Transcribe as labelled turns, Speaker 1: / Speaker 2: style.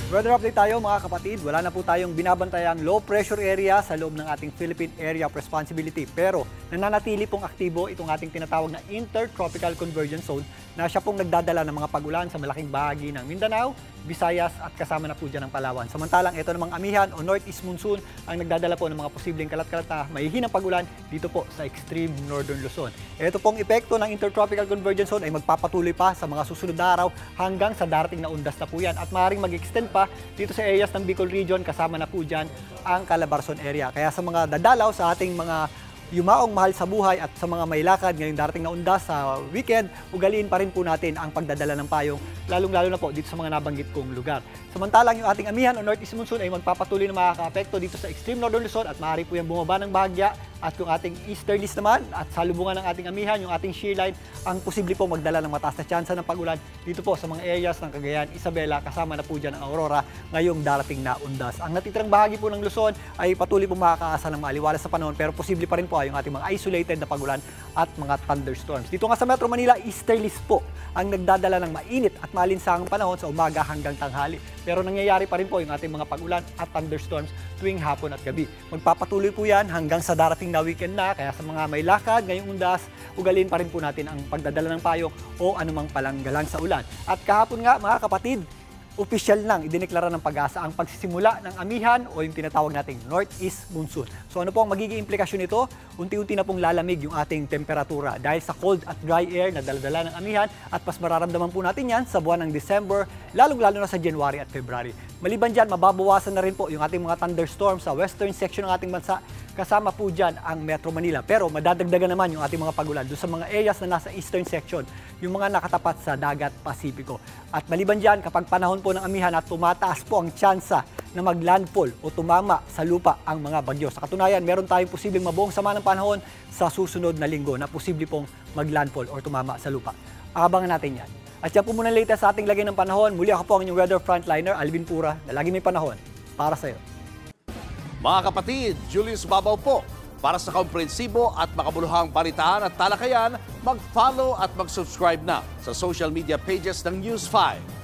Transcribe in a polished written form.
Speaker 1: Weather update tayo mga kapatid. Wala na po tayong binabantayang low pressure area sa loob ng ating Philippine Area of Responsibility. Pero nananatili pong aktibo itong ating tinatawag na Intertropical Convergence Zone na siya pong nagdadala ng mga pagulan sa malaking bahagi ng Mindanao, Visayas at kasama na po dyan ng Palawan. Samantalang ito namang amihan o northeast monsoon ang nagdadala po ng mga posibleng kalat-kalat na mahihinang pagulan dito po sa extreme northern Luzon. Ito pong epekto ng Intertropical Convergence Zone ay magpapatuloy pa sa mga susunod na araw hanggang sa darating na undas na po yan at maaaring mag-extend pa dito sa areas ng Bicol Region, kasama na po dyan ang Calabarzon area. Kaya sa mga dadalaw sa ating mga yumaong mahal sa buhay at sa mga may lakad ngayong darating na undas sa weekend, ugaliin pa rin po natin ang pagdadala ng payong, lalong-lalo na po dito sa mga nabanggit kong lugar. Samantalang yung ating amihan o northeast monsoon ay magpapatuloy na makaka-apekto dito sa extreme northern Luzon at maaari po yung bumaba ng bahagya. At yung ating easterlies naman at salubungan ng ating amihan, yung ating shear line, ang posible po magdala ng mataas na tsansa ng pagulan dito po sa mga areas ng Cagayan, Isabela, kasama na po dyan ang Aurora ngayong darating na undas. Ang natitirang bahagi po ng Luzon ay patuloy po makakaasa ng maaliwalas sa panahon, pero posible pa rin po yung ating mga isolated na pagulan at mga thunderstorms. Dito nga sa Metro Manila, easterlies po ang nagdadala ng mainit at malinsangang panahon sa umaga hanggang tanghali. Pero nangyayari pa rin po yung ating mga pagulan at thunderstorms tuwing hapon at gabi. Magpapatuloy po yan hanggang sa darating na weekend na, kaya sa mga may lakad ngayong undas, ugaliin pa rin po natin ang pagdadala ng payong o anumang palanggalang sa ulan. At kahapon nga mga kapatid, opisyal nang idineklara ng Pag-asa ang pagsisimula ng amihan o yung tinatawag nating northeast monsoon. So ano po ang magiging implikasyon nito? Unti-unti na pong lalamig yung ating temperatura dahil sa cold at dry air na daladala ng amihan at mas mararamdaman po natin yan sa buwan ng December, lalong-lalo na sa January at February. Maliban dyan, mababawasan na rin po yung ating mga thunderstorms sa western section ng ating bansa. Kasama po dyan ang Metro Manila. Pero madadagdagan naman yung ating mga pagulan doon sa mga areas na nasa eastern section, yung mga nakatapat sa dagat Pasipiko. At maliban dyan, kapag panahon po ng amihan at tumataas po ang tsansa na maglandfall o tumama sa lupa ang mga bagyo. Sa katunayan, meron tayong posibleng mabuong sama ng panahon sa susunod na linggo na posible pong maglandfall o tumama sa lupa. Abangan natin yan. At yan po muna latest sa ating lagay ng panahon. Muli ako po ang inyong weather frontliner, Alvin Pura, na lagi may panahon para sa iyo.
Speaker 2: Mga kapatid, Julius Babaw po. Para sa komprehensibo at makabuluhang balitaan at talakayan, mag-follow at mag-subscribe na sa social media pages ng News 5.